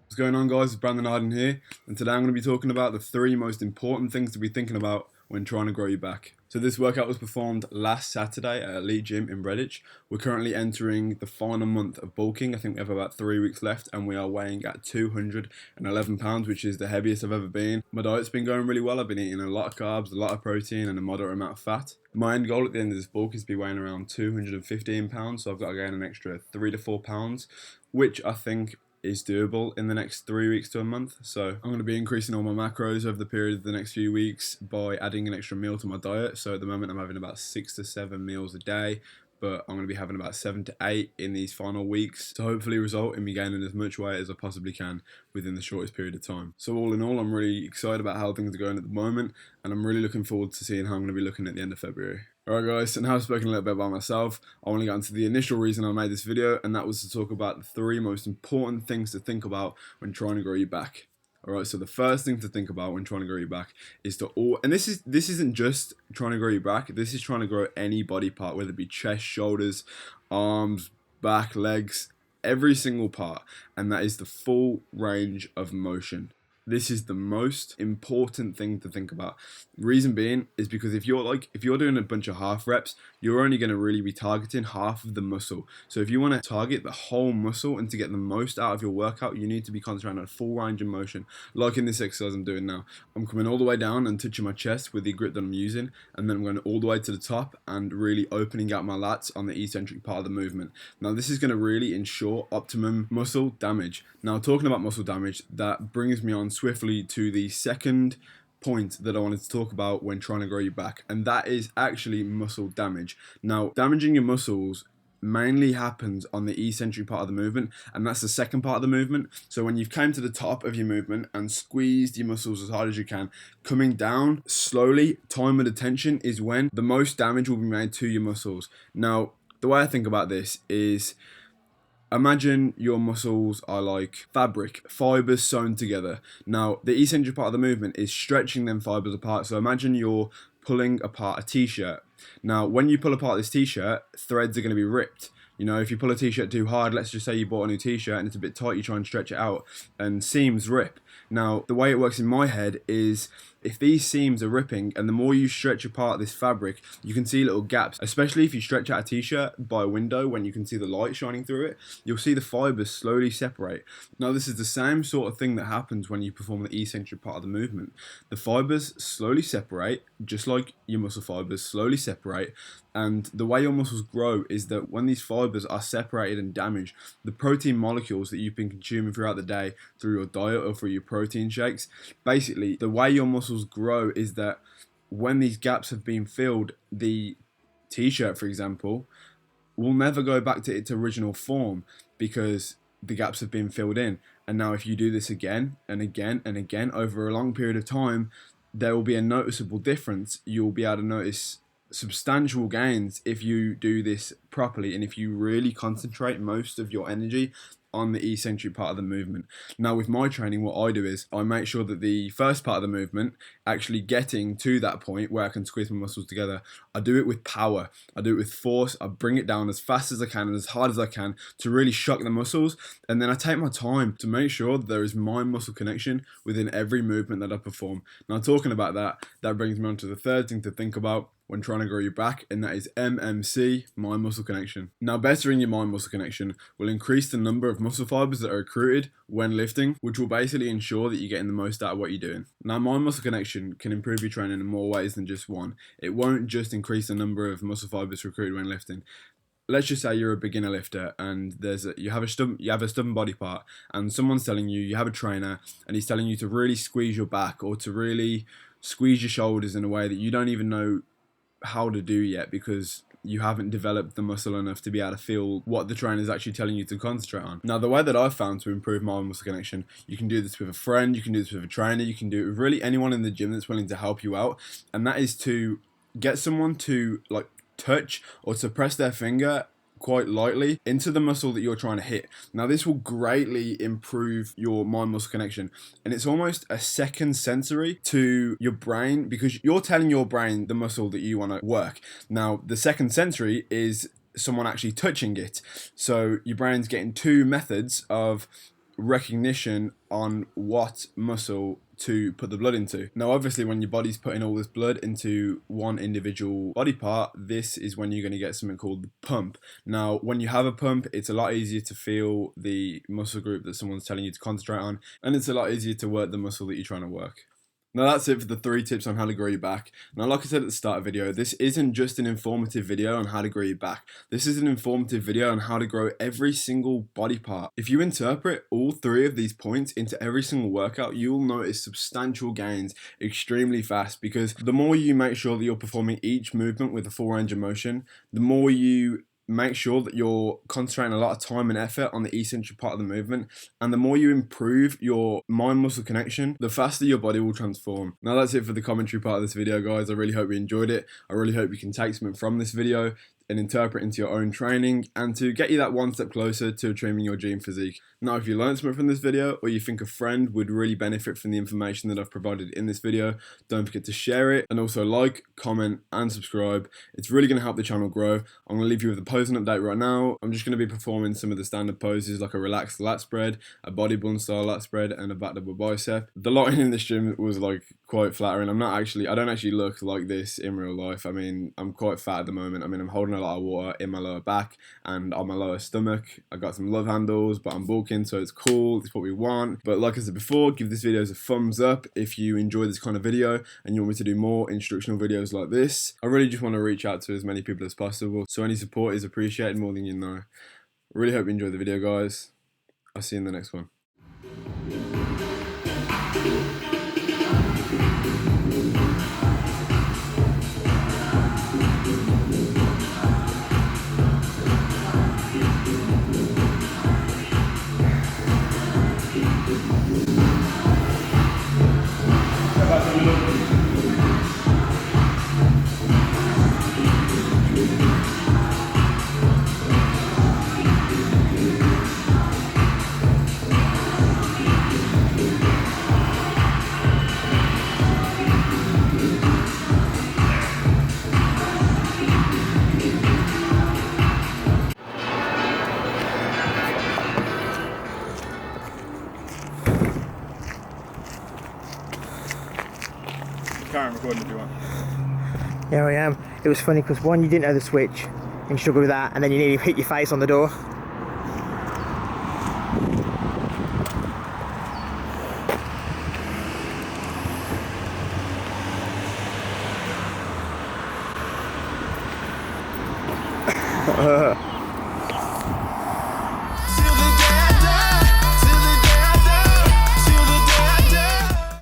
What's going on, guys? It's Brandon Arden here, and today I'm going to be talking about the three most important things to be thinking about when trying to grow your back. So this workout was performed last Saturday at Elite Gym in Redditch. We're currently entering the final month of bulking. I think we have about 3 weeks left, and we are weighing at 211 pounds, which is the heaviest I've ever been. My diet's been going really well. I've been eating a lot of carbs, a lot of protein, and a moderate amount of fat. My end goal at the end of this bulk is to be weighing around 215 pounds, so I've got to gain an extra 3 to 4 pounds, which I think is doable in the next 3 weeks to a month. So I'm going to be increasing all my macros over the period of the next few weeks by adding an extra meal to my diet. So at the moment I'm having about 6 to 7 meals a day, but I'm going to be having about 7 to 8 in these final weeks to hopefully result in me gaining as much weight as I possibly can within the shortest period of time. So all in all, I'm really excited about how things are going at the moment, and I'm really looking forward to seeing how I'm going to be looking at the end of February. Alright guys, so now I've spoken a little bit about myself, I want to get into the initial reason I made this video, and that was to talk about the three most important things to think about when trying to grow your back. Alright, so the first thing to think about when trying to grow your back is and this isn't just trying to grow your back, this is trying to grow any body part, whether it be chest, shoulders, arms, back, legs, every single part, and that is the full range of motion. This is the most important thing to think about. Reason being is because if you're doing a bunch of half reps, you're only going to really be targeting half of the muscle. So if you want to target the whole muscle and to get the most out of your workout, you need to be concentrating on a full range of motion. Like in this exercise I'm doing now, I'm coming all the way down and touching my chest with the grip that I'm using, and then I'm going all the way to the top and really opening out my lats on the eccentric part of the movement. Now this is going to really ensure optimum muscle damage. Now talking about muscle damage, that brings me on swiftly to the second point that I wanted to talk about when trying to grow your back, and that is actually muscle damage. Now, damaging your muscles mainly happens on the eccentric part of the movement, and that's the second part of the movement. So when you've came to the top of your movement and squeezed your muscles as hard as you can, coming down slowly, time and attention is when the most damage will be made to your muscles. Now, the way I think about this is, imagine your muscles are like fabric, fibers sewn together. Now, the eccentric part of the movement is stretching them fibers apart. So imagine you're pulling apart a t-shirt. Now, when you pull apart this t-shirt, threads are going to be ripped. You know, if you pull a t-shirt too hard, let's just say you bought a new t-shirt and it's a bit tight, you try and stretch it out and seams rip. Now, the way it works in my head is, if these seams are ripping and the more you stretch apart this fabric, you can see little gaps, especially if you stretch out a t-shirt by a window when you can see the light shining through it, you'll see the fibers slowly separate. Now this is the same sort of thing that happens when you perform the eccentric part of the movement. The fibers slowly separate, just like your muscle fibers slowly separate, and the way your muscles grow is that when these fibers are separated and damaged, the protein molecules that you've been consuming throughout the day through your diet or through your protein shakes, basically the way your muscles grow is that when these gaps have been filled, the t-shirt, for example, will never go back to its original form because the gaps have been filled in. And now if you do this again and again and again over a long period of time, there will be a noticeable difference. You'll be able to notice substantial gains if you do this properly and if you really concentrate most of your energy on the eccentric part of the movement. Now with my training, what I do is I make sure that the first part of the movement, actually getting to that point where I can squeeze my muscles together, I do it with power, I do it with force, I bring it down as fast as I can and as hard as I can to really shock the muscles, and then I take my time to make sure that there is mind-muscle connection within every movement that I perform. Now talking about that, that brings me on to the third thing to think about when trying to grow your back, and that is MMC, mind muscle connection. Now, bettering your mind muscle connection will increase the number of muscle fibers that are recruited when lifting, which will basically ensure that you're getting the most out of what you're doing. Now, mind muscle connection can improve your training in more ways than just one. It won't just increase the number of muscle fibers recruited when lifting. Let's just say you're a beginner lifter and you have a stubborn body part, and someone's telling you have a trainer and he's telling you to really squeeze your back or to really squeeze your shoulders in a way that you don't even know how to do yet because you haven't developed the muscle enough to be able to feel what the trainer is actually telling you to concentrate on. Now, the way that I've found to improve my muscle connection, you can do this with a friend, you can do this with a trainer, you can do it with really anyone in the gym that's willing to help you out, and that is to get someone to like touch or to press their finger quite lightly into the muscle that you're trying to hit. Now this will greatly improve your mind muscle connection, and it's almost a second sensory to your brain because you're telling your brain the muscle that you want to work. Now the second sensory is someone actually touching it, so your brain's getting two methods of recognition on what muscle to put the blood into. Now obviously when your body's putting all this blood into one individual body part, this is when you're going to get something called the pump. Now when you have a pump, it's a lot easier to feel the muscle group that someone's telling you to concentrate on, and it's a lot easier to work the muscle that you're trying to work. Now that's it for the 3 tips on how to grow your back. Now like I said at the start of the video, this isn't just an informative video on how to grow your back. This is an informative video on how to grow every single body part. If you interpret all 3 of these points into every single workout, you will notice substantial gains extremely fast, because the more you make sure that you're performing each movement with a full range of motion, the more you make sure that you're concentrating a lot of time and effort on the eccentric part of the movement, and the more you improve your mind-muscle connection, the faster your body will transform. Now that's it for the commentary part of this video, guys. I really hope you enjoyed it. I really hope you can take something from this video and interpret into your own training, and to get you that one step closer to achieving your dream physique. Now if you learned something from this video, or you think a friend would really benefit from the information that I've provided in this video, don't forget to share it, and also like, comment and subscribe. It's really going to help the channel grow. I'm going to leave you with a posing update right now. I'm just going to be performing some of the standard poses, like a relaxed lat spread, a bodybuilding style lat spread, and a back double bicep. The lighting in this gym was like quite flattering. I don't actually look like this in real life. I mean, I'm quite fat at the moment. I mean, I'm holding a lot of water in my lower back and on my lower stomach. I got some love handles, but I'm bulking, so it's cool. It's what we want. But like I said before, give this video a thumbs up if you enjoy this kind of video and you want me to do more instructional videos like this. I really just want to reach out to as many people as possible, so any support is appreciated more than you know. Really hope you enjoyed the video, guys. I'll see you in the next one. Carry on recording if you want. Yeah, I am. It was funny because one, you didn't know the switch and you struggled with that, and then you nearly hit your face on the door.